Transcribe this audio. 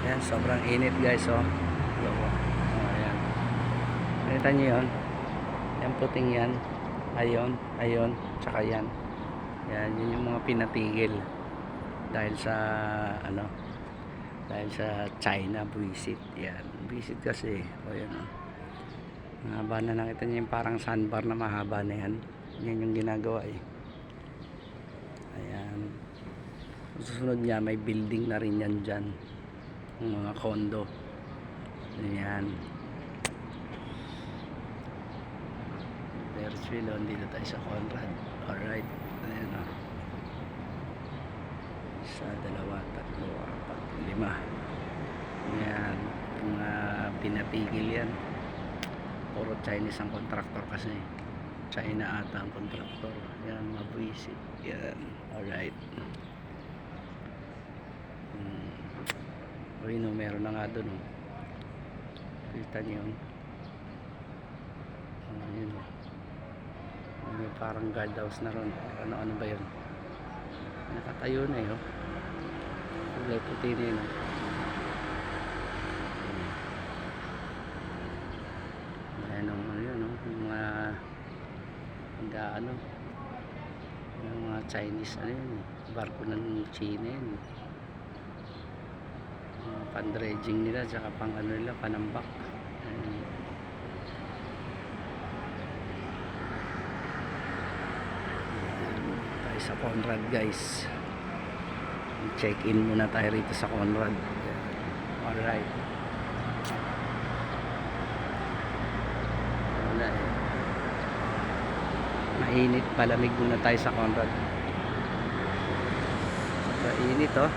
Ayan, sobrang init guys, oh. Ayan. Nakita nyo yun? Yan puting yan. Ayon, tsaka yan. Yan, yun yung mga pinatigil. Dahil sa, dahil sa China, buwisit. Yan, buwisit kasi. O yan, oh. Mahaba na, nakita nyo yung parang sandbar na mahaba na yan. Yan yung ginagawa eh. Ayan. Susunod niya, may building na rin yan dyan. Yung mga condo. Ayan. Bearsville, dito tayo sa Conrad. Alright. Ayan o. 1, 2, 3, 4, 5. Ayan. Mga pinatigil yan. Puro Chinese ang contractor kasi. China ata ang contractor. Ayan, mga buwisit. Ayan. Alright. Uy, no, meron na nga doon, oh. Kita niyo yun. Yun, oh. May parang guardhouse na ron. Ano ba yun? Nakatayo na yun, oh. Kulay puti na yun, oh. Ayan, oh, yun, oh. Yung mga Chinese, yun, barko ng China yun, pan-dredging nila tsaka pang nila, panambak. Tayo sa Conrad guys, check in muna tayo rito sa Conrad. Alright, wala eh, mainit, palamig muna tayo sa Conrad. Init, oh.